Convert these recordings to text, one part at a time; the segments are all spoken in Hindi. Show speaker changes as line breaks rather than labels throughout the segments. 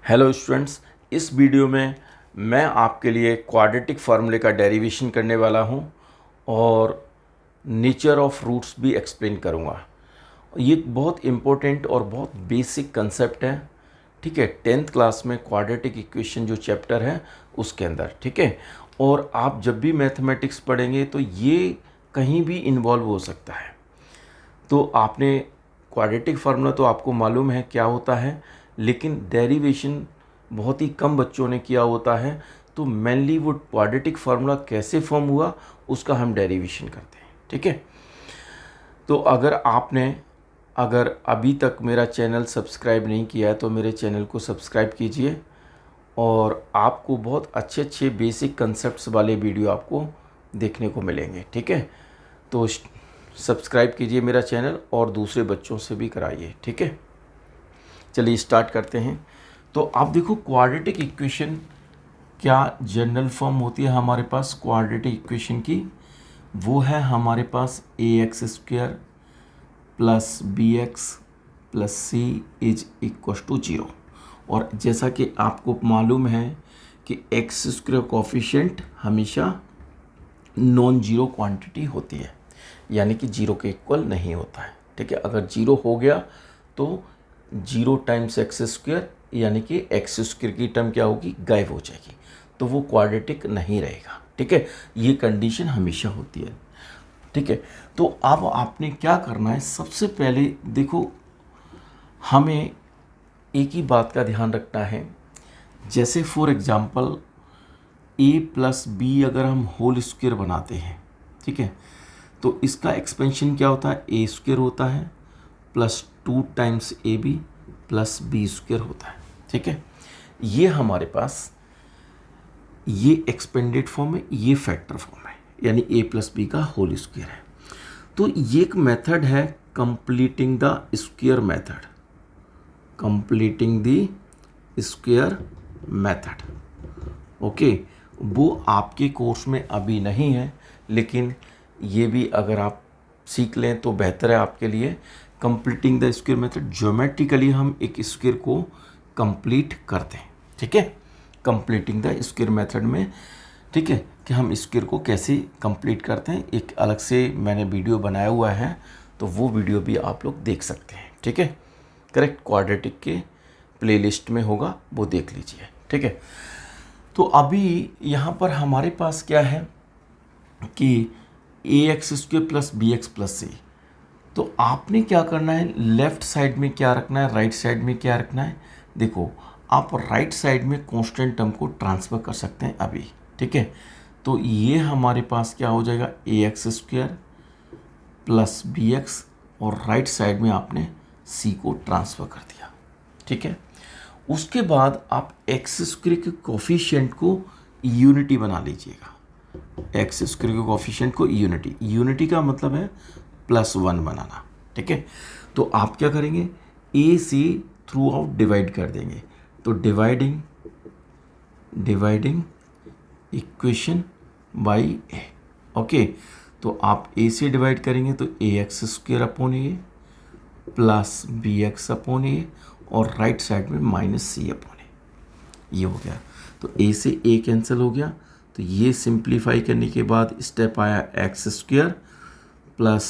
हेलो स्टूडेंट्स, इस वीडियो में मैं आपके लिए क्वाड्रेटिक फार्मूले का डेरिवेशन करने वाला हूं और नेचर ऑफ रूट्स भी एक्सप्लेन करूंगा। ये बहुत इम्पोर्टेंट और बहुत बेसिक कंसेप्ट है, ठीक है। 10th क्लास में क्वाड्रेटिक इक्वेशन जो चैप्टर है उसके अंदर, ठीक है। और आप जब भी मैथमेटिक्स पढ़ेंगे तो ये कहीं भी इन्वॉल्व हो सकता है। तो आपने क्वाड्रेटिक फार्मूला तो आपको मालूम है क्या होता है, लेकिन डेरिवेशन बहुत ही कम बच्चों ने किया होता है। तो मेनली वो क्वाड्रेटिक फार्मूला कैसे फॉर्म हुआ उसका हम डेरिवेशन करते हैं, ठीक है। तो अगर अभी तक मेरा चैनल सब्सक्राइब नहीं किया है तो मेरे चैनल को सब्सक्राइब कीजिए और आपको बहुत अच्छे अच्छे बेसिक कंसेप्ट्स वाले वीडियो आपको देखने को मिलेंगे, ठीक है। तो सब्सक्राइब कीजिए मेरा चैनल और दूसरे बच्चों से भी कराइए, ठीक है। चलिए स्टार्ट करते हैं। तो आप देखो क्वाड्रेटिक इक्वेशन क्या जनरल फॉर्म होती है हमारे पास क्वाड्रेटिक इक्वेशन की, वो है हमारे पास ax² plus bx plus c is equal to 0। और जैसा कि आपको मालूम है कि x² कोफिशिएंट हमेशा नॉन जीरो क्वांटिटी होती है, यानी कि जीरो के इक्वल नहीं होता है, ठीक है। अगर जीरो हो गया तो 0 टाइम्स x² यानी कि x² की टर्म क्या होगी, गायब हो जाएगी, तो वो क्वाड्रेटिक नहीं रहेगा, ठीक है। ये कंडीशन हमेशा होती है, ठीक है। तो अब आपने क्या करना है, सबसे पहले देखो हमें एक ही बात का ध्यान रखना है। जैसे for example a plus b अगर हम होल स्क्वायर बनाते हैं, ठीक है, तो इसका एक्सपेंशन क्या होता है, a² होता है plus 2 times ab plus b² होता है, ठीक है। ये हमारे पास ये एक्सपेंडेड फॉर्म है, ये फैक्टर फॉर्म है, यानी a प्लस बी का होल स्क्वायर है। तो ये एक मेथड है completing the square method, completing the square method, okay. वो आपके कोर्स में अभी नहीं है, लेकिन ये भी अगर आप सीख लें तो बेहतर है आपके लिए। Completing the square method, geometrically हम एक स्क्वायर को कंप्लीट करते हैं, ठीक है। कंप्लीटिंग द स्क्वायर मेथड में, ठीक है, कि हम स्क्वायर को कैसे कंप्लीट करते हैं, एक अलग से मैंने वीडियो बनाया हुआ है, तो वो वीडियो भी आप लोग देख सकते हैं, ठीक है। करेक्ट, क्वाड्रेटिक के प्लेलिस्ट में होगा, वो देख लीजिए, ठीक है। तो अभी यहाँ पर हमारे पास क्या है कि ax² plus bx plus c। तो आपने क्या करना है, लेफ्ट साइड में क्या रखना है, राइट साइड में क्या रखना है। देखो आप राइट साइड में कांस्टेंट टर्म को ट्रांसफ़र कर सकते हैं अभी, ठीक है। तो ये हमारे पास क्या हो जाएगा, ax² प्लस bx और राइट साइड में आपने c को ट्रांसफ़र कर दिया, ठीक है। उसके बाद आप x² के कोफिशिएंट को यूनिटी बना लीजिएगा, x² के कोफिशिएंट को यूनिटी का मतलब है +1 बनाना, ठीक है। तो आप क्या करेंगे, a से थ्रू आउट डिवाइड कर देंगे, तो dividing equation by a, okay. तो आप a से डिवाइड करेंगे तो ax² upon a plus bx upon a और राइट साइड में -c अपॉन a, ये हो गया। तो a से a कैंसिल हो गया, तो ये सिंप्लीफाई करने के बाद स्टेप आया x² plus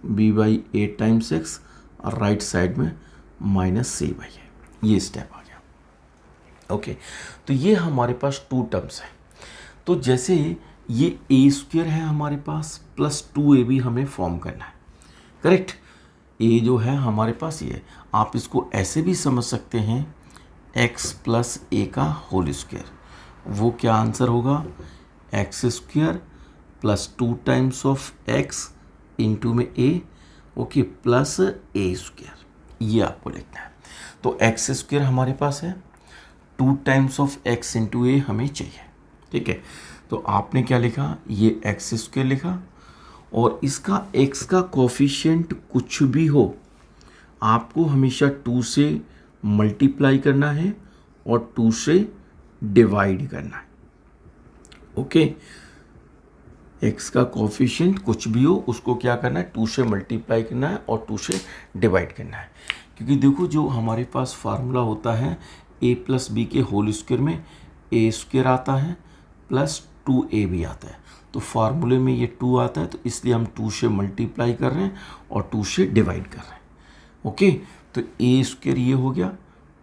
b by A times x और राइट साइड में -c बाई a, ये स्टेप आ गया, ओके। तो ये हमारे पास 2 टर्म्स हैं। तो जैसे ये a² है हमारे पास प्लस 2ab हमें फॉर्म करना है, करेक्ट। a जो है हमारे पास ये, आप इसको ऐसे भी समझ सकते हैं x प्लस a का होल स्क्वायर, वो क्या आंसर होगा, x² plus 2 times of x into में a, ओके, प्लस a², ये आपको लिखना है। तो x² हमारे पास है, 2 times of x into a हमें चाहिए, ठीक है। तो आपने क्या लिखा, ये x² लिखा और इसका x का कोफिशिएंट कुछ भी हो आपको हमेशा 2 से मल्टीप्लाई करना है और 2 से डिवाइड करना है, ओके। x का कोफिशिएंट कुछ भी हो उसको क्या करना है, 2 से मल्टीप्लाई करना है और 2 से डिवाइड करना है। क्योंकि देखो जो हमारे पास फार्मूला होता है ए प्लस बी के होल स्क्वायर में ए स्क्वायर आता है प्लस 2a भी आता है। तो फार्मूले में ये 2 आता है, तो इसलिए हम 2 से मल्टीप्लाई कर रहे हैं और 2 से डिवाइड कर रहे हैं। ओके, तो ए स्क्वायर ये हो गया,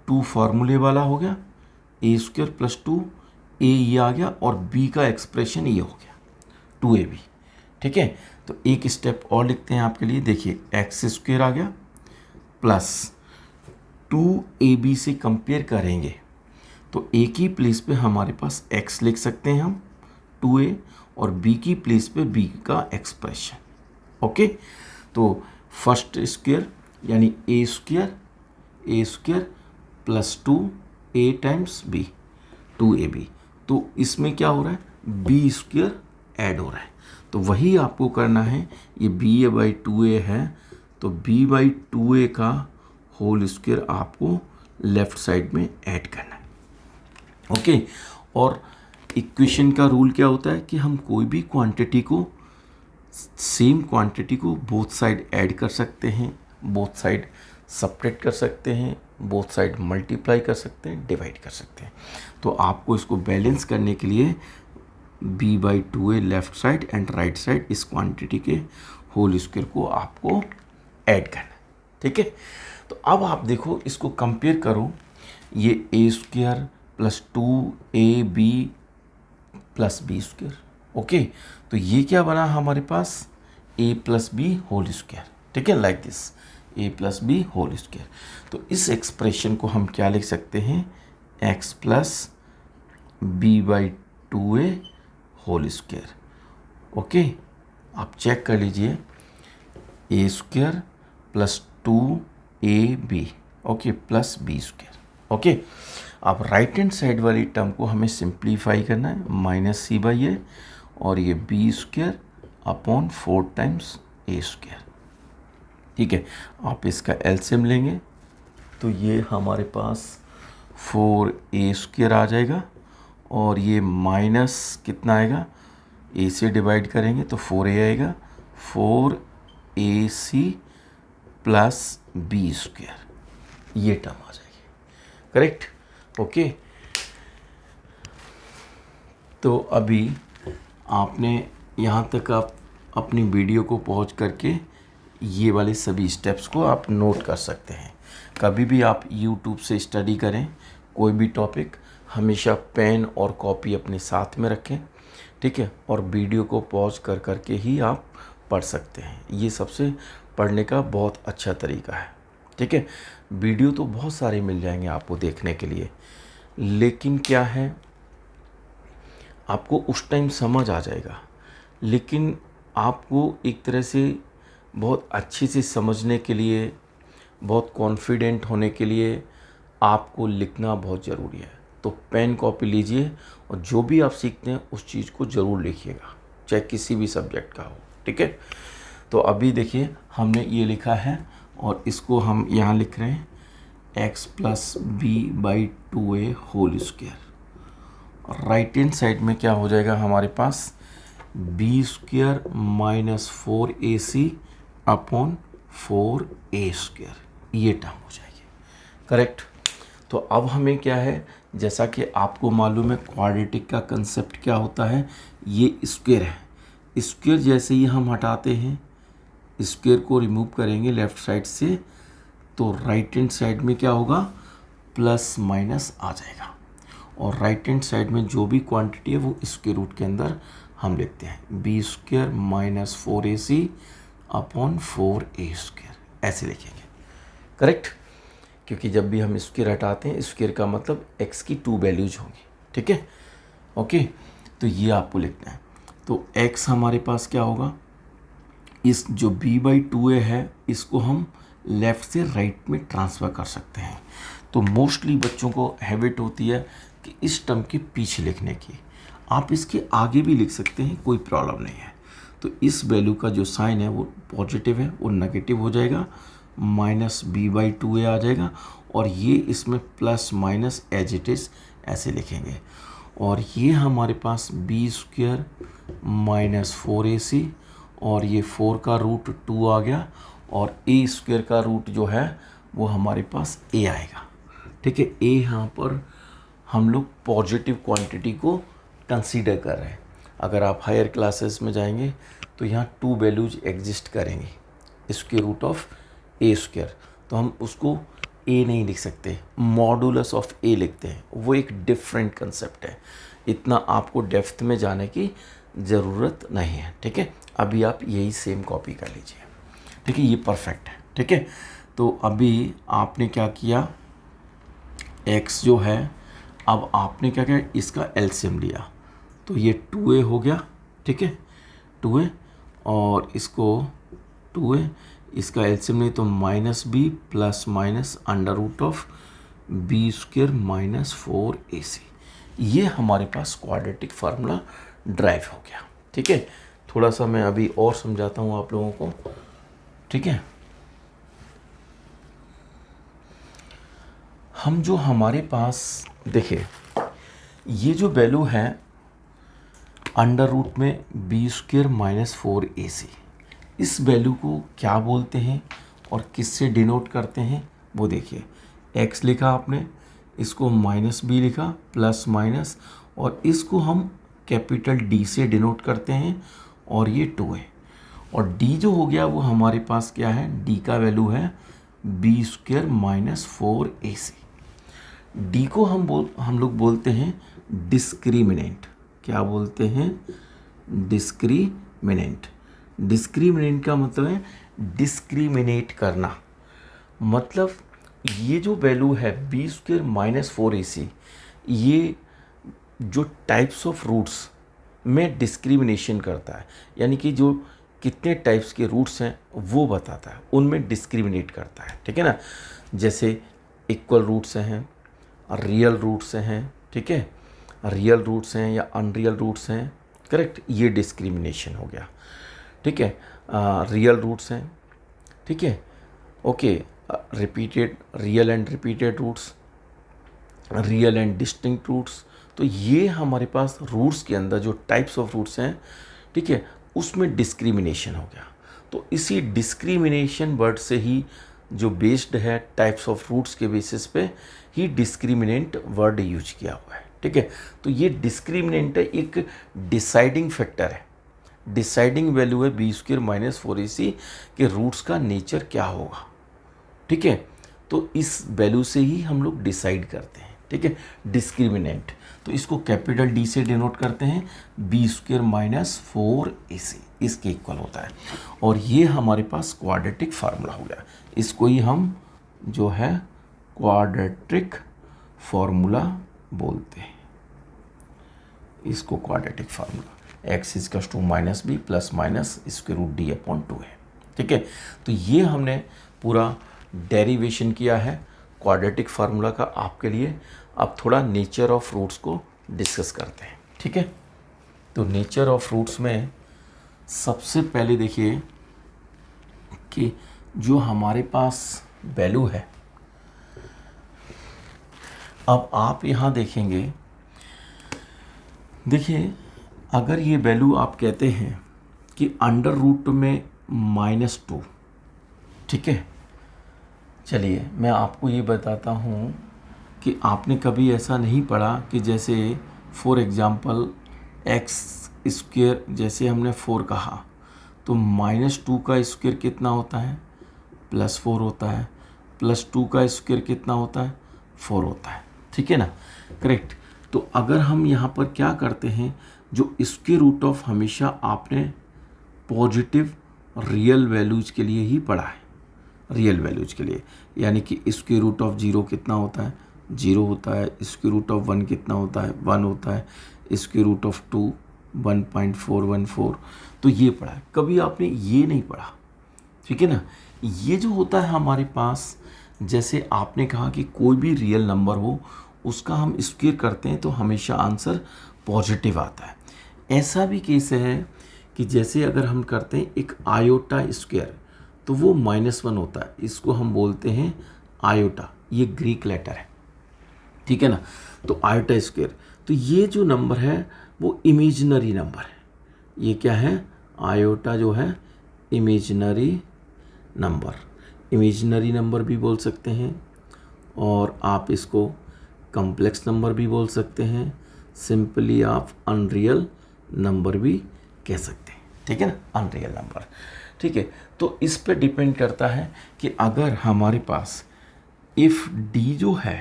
2 फार्मूले वाला हो गया, ए स्क्वायर प्लस 2 ए ये आ गया और बी का एक्सप्रेशन ये हो गया 2ab। ठीक है, तो एक स्टेप और लिखते हैं आपके लिए। देखिए एक्स स्क्वायर आ गया प्लस 2ab से कंपेयर करेंगे तो ए की प्लेस पे हमारे पास x लिख सकते हैं हम 2a, और b की प्लेस पे b का एक्सप्रेशन। ओके, तो फर्स्ट स्क्वायर यानी A square plus 2a times b 2ab। तो इसमें क्या हो रहा है, b स्क्वायर ऐड हो रहा है, तो वही आपको करना है। ये b/2a है, तो b/2a का होल स्क्वायर आपको लेफ्ट साइड में ऐड करना है। ओके, और इक्वेशन का रूल क्या होता है कि हम कोई भी क्वांटिटी को, सेम क्वांटिटी को बोथ साइड ऐड कर सकते हैं, बोथ साइड सपरेट कर सकते हैं, बोथ साइड मल्टीप्लाई कर सकते हैं, डिवाइड कर सकते हैं। तो आपको इसको बैलेंस करने के लिए b/2a left side and right side इस क्वांटिटी के होल स्क्वायर को आपको ऐड करना है। ठीक है, तो अब आप देखो इसको कंपेयर करो, ये a square plus 2ab plus b square. Okay, तो ये क्या बना हमारे पास, a plus b whole square. ठीक है, like this a plus b whole square. तो इस एक्सप्रेशन को हम क्या लिख सकते हैं, x plus b/2a whole square. Okay, आप चेक कर लीजिए, a square plus 2ab okay plus b square. Okay, अब राइट हैंड साइड वाली टर्म को हमें सिंप्लीफाई करना है, -c/a, और ये b square upon 4 times a square. ठीक है, आप इसका एलसीएम लेंगे तो ये हमारे पास 4a स्क्वायर आ जाएगा, और ये माइनस कितना आएगा, a से डिवाइड करेंगे तो 4a आएगा, 4ac प्लस बी स्क्वायर, ये टर्म आ जाएगी। करेक्ट। ओके, तो अभी आपने यहाँ तक आप अपनी वीडियो को पॉज करके ये वाले सभी स्टेप्स को आप नोट कर सकते हैं। कभी भी आप YouTube से स्टडी करें कोई भी टॉपिक, हमेशा पेन और कॉपी अपने साथ में रखें। ठीक है, और वीडियो को पॉज कर करके ही आप पढ़ सकते हैं, ये सबसे पढ़ने का बहुत अच्छा तरीका है। ठीक है, वीडियो तो बहुत सारे मिल जाएंगे आपको देखने के लिए, लेकिन क्या है, आपको उस टाइम समझ आ जाएगा, लेकिन आपको एक तरह से बहुत अच्छे से समझने के लिए, बहुत कॉन्फिडेंट होने के लिए आपको लिखना बहुत ज़रूरी है। तो पेन कॉपी लीजिए और जो भी आप सीखते हैं उस चीज़ को ज़रूर लिखिएगा, चाहे किसी भी सब्जेक्ट का हो। ठीक है, तो अभी देखिए हमने ये लिखा है और इसको हम यहाँ लिख रहे हैं x plus b/2a whole square. Right hand side में क्या हो जाएगा हमारे पास, b square minus 4ac upon 4a square, ये टर्म हो जाएगी। करेक्ट। तो अब हमें क्या है, जैसा कि आपको मालूम है क्वाड्रेटिक का कंसेप्ट क्या होता है, ये स्क्वायर है, स्क्वायर जैसे ही हम हटाते हैं, स्क्वायर को रिमूव करेंगे लेफ़्ट साइड से, तो राइट हैंड साइड में क्या होगा, प्लस माइनस आ जाएगा, और राइट हैंड साइड में जो भी क्वांटिटी है वो स्क्वायर रूट के अंदर हम लिखते हैं, b square minus 4ac upon 4a square, ऐसे लिखेंगे। करेक्ट, क्योंकि जब भी हम स्क्वायर हटाते हैं, स्क्वायर का मतलब x की 2 वैल्यूज होंगी। ठीक है, ओके, तो ये आपको लिखना है। तो x हमारे पास क्या होगा, इस जो b/2a है इसको हम लेफ़्ट से राइट में ट्रांसफ़र कर सकते हैं। तो मोस्टली बच्चों को हैबिट होती है कि इस टर्म के पीछे लिखने की, आप इसके आगे भी लिख सकते हैं, कोई प्रॉब्लम नहीं है। तो इस वैल्यू का जो साइन है वो पॉजिटिव है, वो नेगेटिव हो जाएगा, माइनस b/2a आ जाएगा, और ये इसमें plus minus as it is ऐसे लिखेंगे, और ये हमारे पास b स्क्वायर माइनस 4ac, और ये 4 का रूट 2 आ गया, और a स्क्वायर का रूट जो है वो हमारे पास a आएगा। ठीक है। ए यहाँ पर हम लोग पॉजिटिव क्वांटिटी को कंसीडर कर रहे हैं। अगर आप हायर क्लासेस में जाएंगे तो यहाँ 2 वैल्यूज एग्जिस्ट करेंगी, square root of a square, तो हम उसको ए नहीं लिख सकते, मॉडुलस ऑफ ए लिखते हैं। वो एक डिफरेंट कंसेप्ट है, इतना आपको डेप्थ में जाने की ज़रूरत नहीं है। ठीक है, अभी आप यही सेम कॉपी कर लीजिए। ठीक है, ये परफेक्ट है। ठीक है, तो अभी आपने क्या किया, x जो है, अब आपने क्या किया, इसका एलसीएम लिया, तो ये 2a हो गया। ठीक है, 2a, और इसको 2a, इसका एलसीएम नहीं तो -b plus minus under root of b square minus 4ac। ये हमारे पास क्वाड्रेटिक फार्मूला ड्राइव हो गया। ठीक है, थोड़ा सा मैं अभी और समझाता हूँ आप लोगों को। ठीक है, हम जो हमारे पास देखिए, ये जो वैल्यू है अंडर रूट में b स्क्वायर माइनस 4ac, इस वैल्यू को क्या बोलते हैं और किससे डिनोट करते हैं वो देखिए। x लिखा आपने, इसको -b लिखा, प्लस माइनस, और इसको हम कैपिटल D से डिनोट करते हैं, और ये 2 है। और D जो हो गया वो हमारे पास क्या है, D का वैल्यू है b square minus 4ac। D को हम लोग बोलते हैं डिस्क्रिमिनेंट। क्या बोलते हैं, डिस्क्रिमिनेंट। डिस्क्रिमिनेंट का मतलब है डिस्क्रिमिनेट करना। मतलब ये जो वैल्यू है b स्क्वायर माइनस 4ac, ये जो टाइप्स ऑफ रूट्स में डिस्क्रिमिनेशन करता है, यानी कि जो कितने टाइप्स के रूट्स हैं वो बताता है, उनमें डिस्क्रिमिनेट करता है। ठीक है ना, जैसे इक्वल रूट्स हैं, रियल रूट्स हैं, ठीक है, रियल रूट्स हैं या अनरियल रूट्स हैं, करेक्ट, ये डिस्क्रिमिनेशन हो गया। ठीक है, रियल रूट्स हैं, ठीक है, okay, repeated, real and repeated roots, real and distinct roots. तो ये हमारे पास रूट्स के अंदर जो टाइप्स ऑफ रूट्स हैं, ठीक है, उसमें डिस्क्रिमिनेशन हो गया। तो इसी डिस्क्रिमिनेशन वर्ड से ही जो बेस्ड है टाइप्स ऑफ रूट्स के बेसिस पे ही डिस्क्रिमिनेंट वर्ड यूज किया हुआ है। ठीक है, तो ये डिस्क्रिमिनेंट एक डिसाइडिंग फैक्टर है, डिसाइडिंग वैल्यू है b स्क्वायर माइनस 4ac के रूट्स का नेचर क्या होगा। ठीक है, तो इस वैल्यू से ही हम लोग डिसाइड करते हैं। ठीक है, डिस्क्रिमिनेंट, तो इसको कैपिटल D से डिनोट करते हैं, b स्क्वायर माइनस 4ac इसके इक्वल होता है। और ये हमारे पास क्वाड्रेटिक फार्मूला हो गया, इसको ही हम जो है क्वाड्रेटिक फार्मूला बोलते हैं, इसको quadratic formula. x equals to -b plus minus square root d upon 2 है। ठीक है, तो ये हमने पूरा डेरिवेशन किया है क्वाड्रेटिक फार्मूला का आपके लिए। अब थोड़ा नेचर ऑफ रूट्स को डिस्कस करते हैं। ठीक है, तो नेचर ऑफ रूट्स में सबसे पहले देखिए कि जो हमारे पास वैल्यू है, अब आप यहाँ देखेंगे, देखिए अगर ये वैल्यू आप कहते हैं कि अंडर रूट में -2, ठीक है, चलिए मैं आपको ये बताता हूँ कि आपने कभी ऐसा नहीं पढ़ा कि जैसे फॉर एग्ज़ाम्पल x स्क्वायर, जैसे हमने 4 कहा तो -2 का स्क्वायर कितना होता है, +4 होता है, +2 का स्क्वायर कितना होता है, 4 होता है। ठीक है ना, करेक्ट। तो अगर हम यहाँ पर क्या करते हैं, जो स्क्वायर रूट ऑफ हमेशा आपने पॉजिटिव रियल वैल्यूज के लिए ही पढ़ा है, रियल वैल्यूज के लिए, यानी कि स्क्वायर रूट ऑफ 0 कितना होता है, 0 होता है, स्क्वायर रूट ऑफ 1 कितना होता है, 1 होता है, स्क्वायर रूट ऑफ 2 1.414। तो ये पढ़ा है, कभी आपने ये नहीं पढ़ा। ठीक है ना, ये जो होता है हमारे पास, जैसे आपने कहा कि कोई भी रियल नंबर हो उसका हम स्क्वायर करते हैं तो हमेशा आंसर पॉजिटिव आता है। ऐसा भी केस है कि जैसे अगर हम करते हैं एक आयोटा स्क्वायर तो वो -1 होता है, इसको हम बोलते हैं आयोटा, ये ग्रीक लेटर है। ठीक है ना, तो आयोटा स्क्वायर, तो ये जो नंबर है वो इमेजिनरी नंबर है। ये क्या है, आयोटा जो है इमेजिनरी नंबर, इमेजिनरी नंबर भी बोल सकते हैं और आप इसको कॉम्प्लेक्स नंबर भी बोल सकते हैं, सिंपली आप अनरियल नंबर भी कह सकते हैं, ठीक है ना, अनरियल नंबर, ठीक है। तो इस पे डिपेंड करता है कि अगर हमारे पास इफ़ डी जो है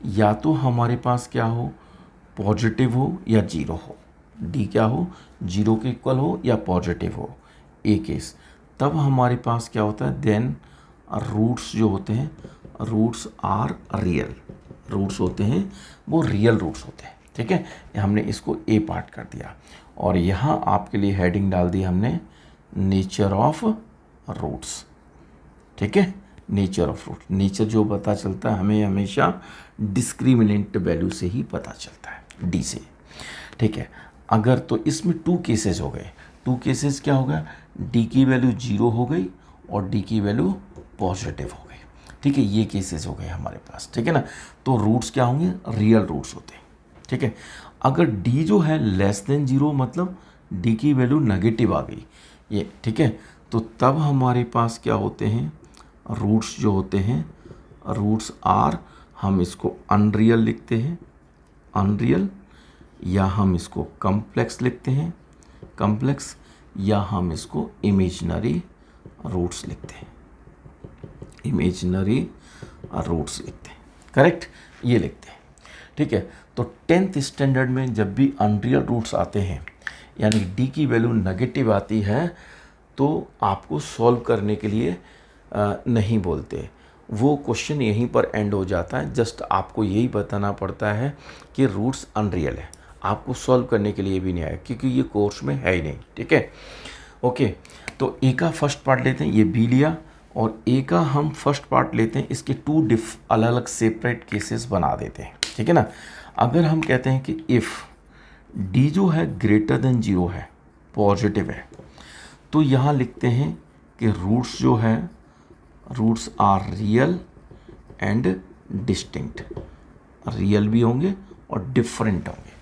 या तो हमारे पास क्या हो, पॉजिटिव हो या जीरो हो, डी क्या हो, जीरो के इक्वल हो या पॉजिटिव हो, ए केस, तब हमारे पास क्या होता है, देन रूट्स जो होते हैं, रूट्स आर रियल, रूट्स होते हैं वो रियल रूट्स होते हैं, ठीक है। हमने इसको ए पार्ट कर दिया और यहाँ आपके लिए हेडिंग डाल दी हमने नेचर ऑफ रूट्स, ठीक है, नेचर ऑफ रूट। नेचर जो पता चलता है हमें हमेशा डिस्क्रिमिनेंट वैल्यू से ही पता चलता है, डी से, ठीक है। अगर तो इसमें टू केसेस हो गए, टू केसेस क्या हो गया, डी की वैल्यू जीरो हो गई और डी की वैल्यू पॉजिटिव हो गई, ठीक है, ये केसेस हो गए हमारे पास, ठीक है ना। तो रूट्स क्या होंगे, रियल रूट्स होते हैं, ठीक है। अगर डी जो है लेस देन जीरो, मतलब डी की वैल्यू नेगेटिव आ गई ये, ठीक है, तो तब हमारे पास क्या होते हैं, रूट्स जो होते हैं, रूट्स आर, हम इसको अनरियल लिखते हैं, अनरियल, या हम इसको कॉम्प्लेक्स लिखते हैं, कॉम्प्लेक्स, या हम इसको इमेजिनरी रूट्स लिखते हैं, इमेजिनरी रूट्स लिखते हैं, करेक्ट, ये लिखते हैं, ठीक है। तो 10th स्टैंडर्ड में जब भी अनरियल रूट्स आते हैं यानी डी की वैल्यू नेगेटिव आती है तो आपको सॉल्व करने के लिए नहीं बोलते, वो क्वेश्चन यहीं पर एंड हो जाता है। जस्ट आपको यही बताना पड़ता है कि रूट्स अनरियल है, आपको सॉल्व करने के लिए भी नहीं आया क्योंकि ये कोर्स में है ही नहीं, ठीक है। ओके, तो ए का फर्स्ट पार्ट लेते हैं, ये बी लिया, और ए का हम फर्स्ट पार्ट लेते हैं, इसके टू अलग अलग सेपरेट केसेस बना देते हैं, ठीक है ना। अगर हम कहते हैं कि इफ़ डी जो है ग्रेटर देन जीरो है, पॉजिटिव है, तो यहाँ लिखते हैं कि रूट्स जो है, roots are real and distinct, real भी होंगे और डिफरेंट होंगे,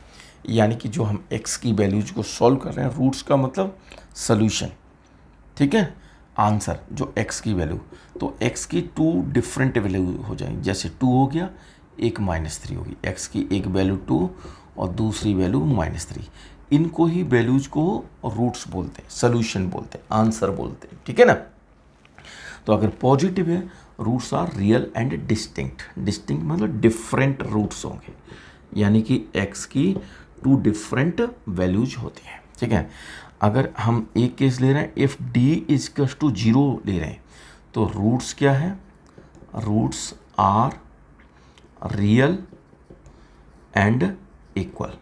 यानी कि जो हम x की वैल्यूज को सॉल्व कर रहे हैं, रूट्स का मतलब सॉल्यूशन, ठीक है, आंसर जो x की वैल्यू, तो x की टू डिफरेंट वैल्यू हो जाएंगी, जैसे 2 हो गया, एक -3 होगी, x की एक वैल्यू 2 और दूसरी वैल्यू -3, इनको ही वैल्यूज को रूट्स बोलते हैं, सॉल्यूशन बोलते हैं, आंसर बोलते हैं, ठीक है ना। तो अगर पॉजिटिव है, roots are real and distinct, distinct मतलब डिफरेंट रूट्स होंगे, यानी कि x की टू डिफरेंट वैल्यूज होती हैं, ठीक है। अगर हम एक केस ले रहे हैं, if D equals to zero ले रहे हैं, तो रूट्स क्या है, roots are real and equal,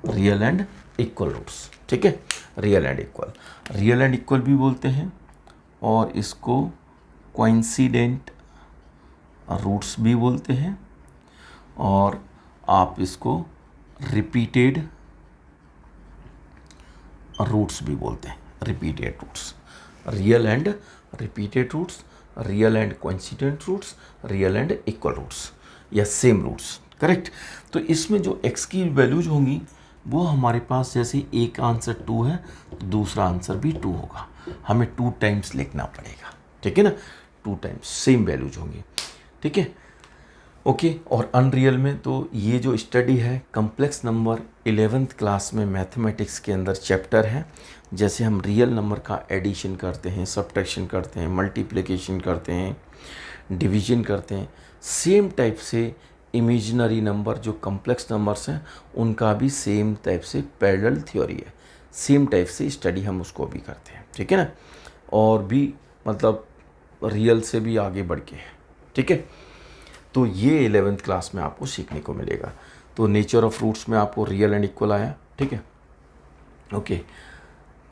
real and equal roots, ठीक है, real and equal, real and equal भी बोलते हैं, और इसको कोइंसिडेंट रूट्स भी बोलते हैं, और आप इसको रिपीटेड रूट्स भी बोलते हैं, repeated roots, real and repeated roots, real and coincident roots, real and equal roots या सेम रूट्स, करेक्ट। तो इसमें जो x की वैल्यूज होंगी वो हमारे पास, जैसे एक आंसर 2 है तो दूसरा आंसर भी 2 होगा, हमें 2 टाइम्स लिखना पड़ेगा, ठीक है ना, 2 टाइम्स सेम वैल्यूज होंगी, ठीक है। ओके, और अनरियल में तो ये जो स्टडी है कॉम्प्लेक्स नंबर 11th क्लास में मैथमेटिक्स के अंदर चैप्टर है, जैसे हम रियल नंबर का एडिशन करते हैं, सब्ट्रैक्शन करते हैं, मल्टीप्लिकेशन करते हैं, डिवीजन करते हैं, सेम टाइप से इमेजिनरी नंबर जो कॉम्प्लेक्स नंबर्स हैं उनका भी सेम टाइप से पैरेलल थ्योरी है, सेम टाइप से स्टडी हम उसको भी करते हैं, ठीक है ना, और भी मतलब रियल से भी आगे बढ़ के है, ठीक है। तो ये 11th क्लास में आपको सीखने को मिलेगा। तो नेचर ऑफ रूट्स में आपको रियल एंड इक्वल आया, ठीक है। ओके,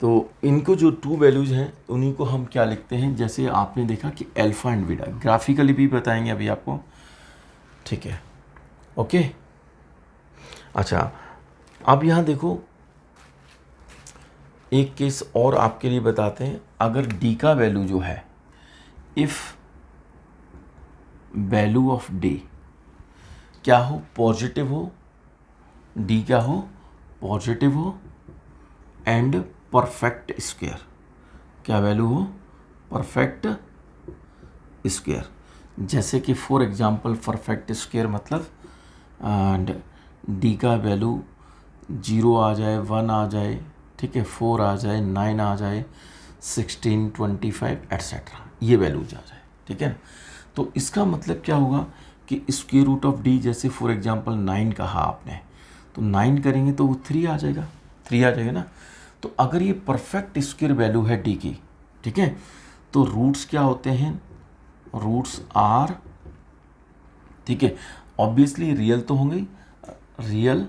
तो इनको जो 2 वैल्यूज हैं उन्हीं को हम क्या लिखते हैं, जैसे आपने देखा कि अल्फा एंड बीटा, ग्राफिकली भी बताएंगे अभी आपको, ठीक है। ओके, अच्छा, अब यहाँ देखो एक केस और आपके लिए बताते हैं। अगर डी का वैल्यू जो है, इफ़ वैल्यू ऑफ डी क्या हो, पॉजिटिव हो, डी क्या हो, पॉजिटिव हो एंड परफेक्ट स्क्वायर, क्या वैल्यू हो, परफेक्ट स्क्वायर, जैसे कि फॉर एग्जांपल परफेक्ट स्क्वायर मतलब डी का वैल्यू 0 आ जाए, 1 आ जाए, ठीक है, 4 आ जाए, 9 आ जाए, 16, 25 एट्सेट्रा, ये वैल्यूज आ जाए, ठीक है ना। तो इसका मतलब क्या होगा कि स्क्वायर रूट ऑफ डी, जैसे फॉर एग्जांपल 9 कहा आपने, तो 9 करेंगे तो वो 3 आ जाएगा, 3 आ जाएगा ना। तो अगर ये परफेक्ट स्क्वायर वैल्यू है डी की, ठीक है, तो रूट्स क्या होते हैं, रूट्स आर, ठीक है, ऑब्वियसली रियल तो होंगे, रियल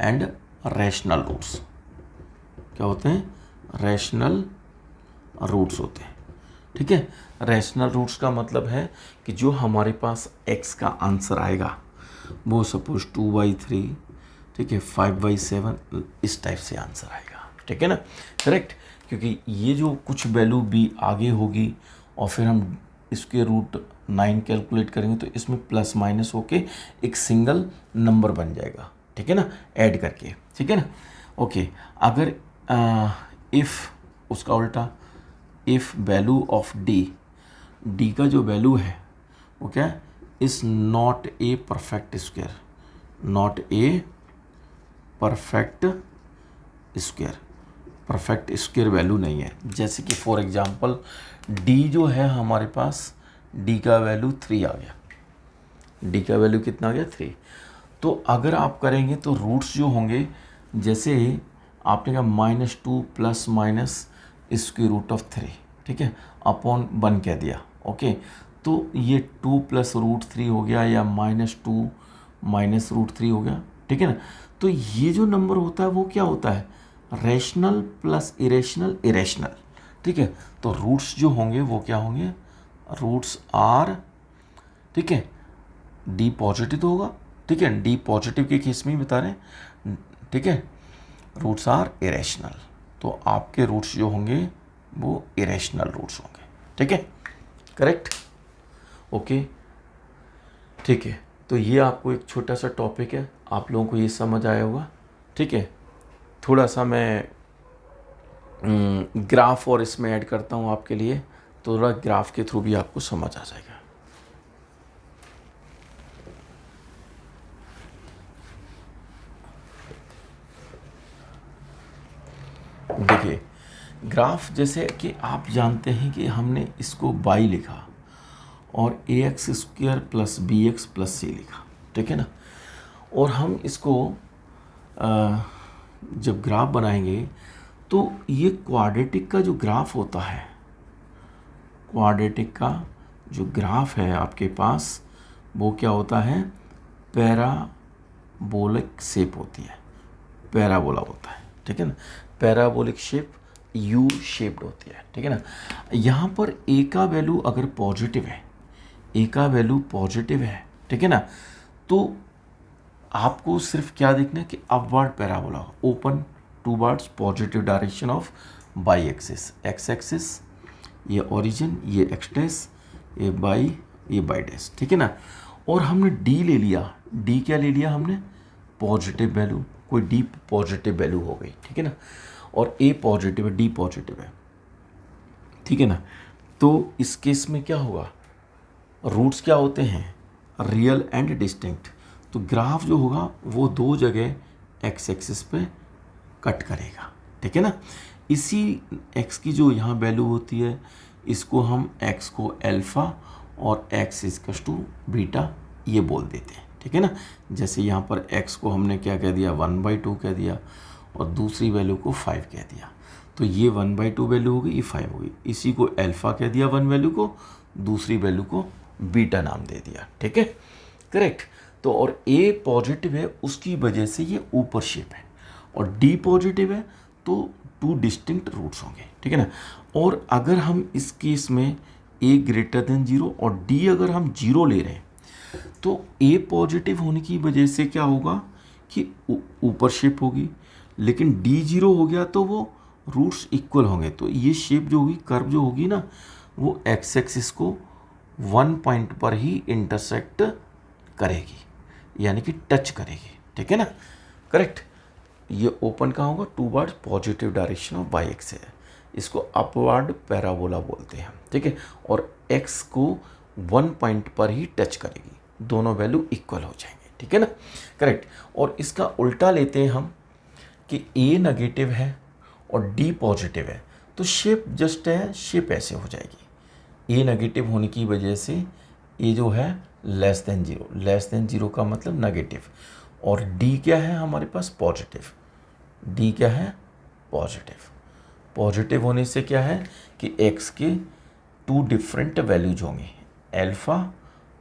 एंड रैशनल रूट्स क्या होते हैं, रैशनल रूट्स होते हैं, ठीक है। रैशनल रूट्स का मतलब है कि जो हमारे पास x का आंसर आएगा वो सपोज 2/3, ठीक है, 5/7, इस टाइप से आंसर आएगा, ठीक है ना, करेक्ट। क्योंकि ये जो कुछ वैल्यू भी आगे होगी और फिर हम इसके रूट 9 कैलकुलेट करेंगे तो इसमें प्लस माइनस होके एक सिंगल नंबर बन जाएगा, ठीक है ना, ऐड करके, ठीक है ना। ओके, अगर इफ़ उसका उल्टा, इफ़ वैल्यू ऑफ डी का जो वैल्यू है वो क्या है, is not a perfect square, not a perfect square, perfect square value नहीं है। जैसे कि फॉर एग्जांपल डी जो है हमारे पास, डी का वैल्यू 3 आ गया, डी का वैल्यू कितना आ गया, 3। तो अगर आप करेंगे तो रूट्स जो होंगे, जैसे आपने कहा -2 plus minus square root of 3, ठीक है, अपॉन 1 कह दिया, ओके। तो ये 2 प्लस रूट 3 हो गया या -2 माइनस रूट 3 हो गया, ठीक है ना। तो ये जो नंबर होता है वो क्या होता है, रैशनल प्लस इरेशनल, इरेशनल, ठीक है। तो रूट्स जो होंगे वो क्या होंगे, रूट्स आर, ठीक है, डी पॉजिटिव तो होगा, ठीक है, डी पॉजिटिव के केस में ही बता रहे हैं, ठीक है, रूट्स आर इरेशनल, तो आपके रूट्स जो होंगे वो इरेशनल रूट्स होंगे, ठीक है, करेक्ट, ओके, ठीक है। तो ये आपको एक छोटा सा टॉपिक है, आप लोगों को ये समझ आया होगा, ठीक है। थोड़ा सा मैं ग्राफ और इसमें ऐड करता हूँ आपके लिए, तो थोड़ा ग्राफ के थ्रू भी आपको समझ आ जाएगा। देखिए ग्राफ, जैसे कि आप जानते हैं कि हमने इसको y लिखा और ax² plus bx plus c लिखा, ठीक है ना। और हम इसको जब ग्राफ बनाएंगे तो ये क्वाड्रेटिक का जो ग्राफ होता है, क्वाड्रेटिक का जो ग्राफ है आपके पास, वो क्या होता है, पैराबोलिक शेप होती है, पैराबोला होता है, ठीक है ना, पैराबोलिक शेप यू शेप्ड होती है, ठीक है ना। यहाँ पर ए का वैल्यू अगर पॉजिटिव है, ए का वैल्यू पॉजिटिव है, ठीक है ना, तो आपको सिर्फ क्या देखना है कि upward parabola, open towards positive direction of by axis, x axis ये ओरिजिन, ये एक्स डैश, ये बाई डैश, ठीक है ना। और हमने डी ले लिया, डी क्या ले लिया हमने, पॉजिटिव वैल्यू, कोई डी पॉजिटिव वैल्यू हो गई, ठीक है ना, और ए पॉजिटिव है, डी पॉजिटिव है, ठीक है ना। तो इस केस में क्या होगा, रूट्स क्या होते हैं, रियल एंड डिस्टिंक्ट। तो ग्राफ जो होगा वो दो जगह एक्स एक्सिस पे कट करेगा, ठीक है ना। इसी एक्स की जो यहाँ वैल्यू होती है, इसको हम एक्स को अल्फ़ा और एक्स इक्वल्स टू बीटा ये बोल देते हैं, ठीक है ना। जैसे यहाँ पर एक्स को हमने क्या कह दिया, 1/2 कह दिया और दूसरी वैल्यू को 5 कह दिया, तो ये 1/2 वैल्यू हो गई, ये 5 हो गई। इसी को अल्फ़ा कह दिया 1 वैल्यू को, दूसरी वैल्यू को बीटा नाम दे दिया, ठीक है, करेक्ट। तो और ए पॉजिटिव है उसकी वजह से ये ऊपर शेप है, और डी पॉजिटिव है तो 2 डिस्टिंक्ट रूट्स होंगे, ठीक है ना। और अगर हम इस केस में ए ग्रेटर देन 0 और डी अगर हम 0 ले रहे हैं, तो ए पॉजिटिव होने की वजह से क्या होगा कि ऊपर शेप होगी, लेकिन डी 0 हो गया तो वो रूट्स इक्वल होंगे, तो ये शेप जो होगी, कर्व जो होगी ना, वो एक्स एक्सिस को 1 पॉइंट पर ही इंटरसेक्ट करेगी, यानी कि टच करेगी, ठीक है ना, करेक्ट। ये ओपन कहाँ होगा, toward positive direction of by x है, इसको अपवर्ड पैराबोला बोलते हैं, ठीक है। और एक्स को 1 पॉइंट पर ही टच करेगी, दोनों वैल्यू इक्वल हो जाएंगे, ठीक है ना, करेक्ट। और इसका उल्टा लेते हैं हम कि ए नेगेटिव है और डी पॉजिटिव है, तो शेप जस्ट है, शेप ऐसे हो जाएगी। ए नेगेटिव होने की वजह से ए जो है less than zero, less than zero का मतलब नेगेटिव, और डी क्या है हमारे पास पॉजिटिव, डी क्या है पॉजिटिव। पॉजिटिव होने से क्या है कि एक्स के 2 डिफरेंट वैल्यूज होंगे, अल्फ़ा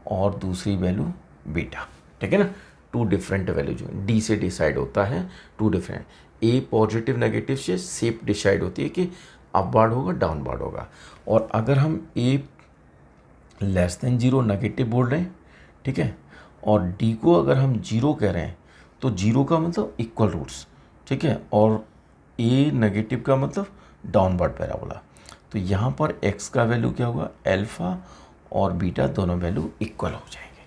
और दूसरी वैल्यू बीटा, ठीक है ना, 2 डिफरेंट वैल्यूज होंगे। डी से डिसाइड होता है 2 डिफरेंट, ए पॉजिटिव नेगेटिव से शेप डिसाइड होती है कि अपवर्ड होगा डाउनवर्ड होगा। और अगर हम ए लेस देन जीरो नेगेटिव बोल रहे हैं, ठीक है, और डी को अगर हम जीरो कह रहे हैं तो जीरो का मतलब इक्वल रूट्स, ठीक है, और ए नेगेटिव का मतलब डाउनवर्ड पैराबोला। तो यहाँ पर एक्स का वैल्यू क्या होगा, अल्फ़ा और बीटा दोनों वैल्यू इक्वल हो जाएंगे,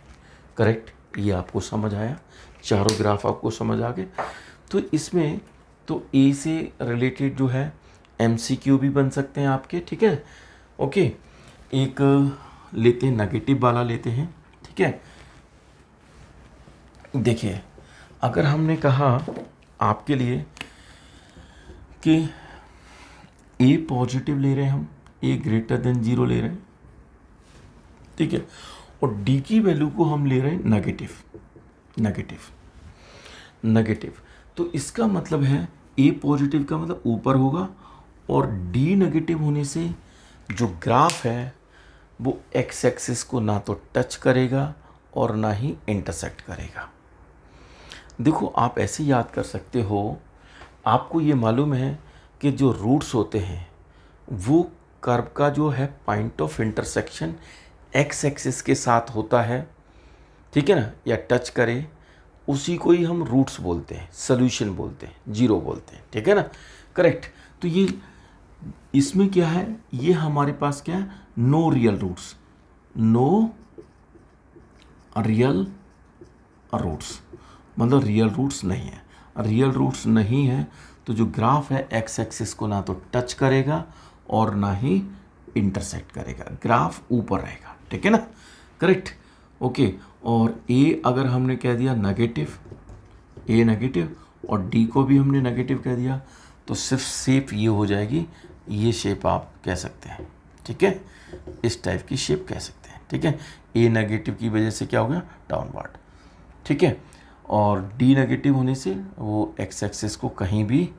करेक्ट। ये आपको समझ आया, चारों ग्राफ आपको समझ आ गए। तो इसमें तो ए से रिलेटेड जो है MCQ भी बन सकते हैं आपके, ठीक है, ओके। एक लेते हैं नेगेटिव वाला लेते हैं, ठीक है। देखिए अगर हमने कहा आपके लिए कि ए पॉजिटिव ले रहे हैं हम, ए ग्रेटर देन जीरो ले रहे हैं, ठीक है, और डी की वैल्यू को हम ले रहे हैं नेगेटिव, नेगेटिव, नेगेटिव, तो इसका मतलब है ए पॉजिटिव का मतलब ऊपर होगा, और डी नेगेटिव होने से जो ग्राफ है वो एक्स एक्सिस को ना तो टच करेगा और ना ही इंटरसेक्ट करेगा। देखो आप ऐसे याद कर सकते हो, आपको ये मालूम है कि जो रूट्स होते हैं वो कर्व का जो है point of intersection x axis के साथ होता है, ठीक है ना, या टच करे, उसी को ही हम रूट्स बोलते हैं, सॉल्यूशन बोलते हैं, जीरो बोलते हैं, ठीक है ना, करेक्ट। तो ये इसमें क्या है, ये हमारे पास क्या है, no real roots, no real roots, मतलब रियल रूट्स नहीं है। रियल रूट्स नहीं है तो जो ग्राफ है एक्स एक्सिस को ना तो टच करेगा और ना ही इंटरसेक्ट करेगा, ग्राफ ऊपर रहेगा, ठीक है ना, करेक्ट, ओके। और ए अगर हमने कह दिया नेगेटिव, ए नेगेटिव, और डी को भी हमने नेगेटिव कह दिया, तो सिर्फ शेप ये हो जाएगी, ये शेप आप कह सकते हैं, ठीक है, इस टाइप की शेप कह सकते हैं, ठीक है। ए नेगेटिव की वजह से क्या हो गया, डाउनवर्ड, ठीक है, और डी नेगेटिव होने से वो एक्स एक्सिस को कहीं भी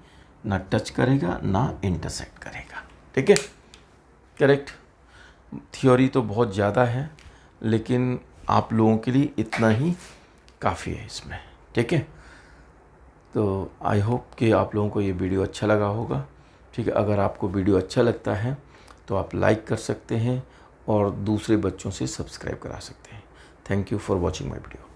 ना टच करेगा ना इंटरसेक्ट करेगा, ठीक है, करेक्ट। थ्योरी तो बहुत ज़्यादा है लेकिन आप लोगों के लिए इतना ही काफ़ी है इसमें, ठीक है। तो आई होप कि आप लोगों को ये वीडियो अच्छा लगा होगा, ठीक है। अगर आपको वीडियो अच्छा लगता है तो आप लाइक कर सकते हैं और दूसरे बच्चों से सब्सक्राइब करा सकते हैं। Thank you for watching my video.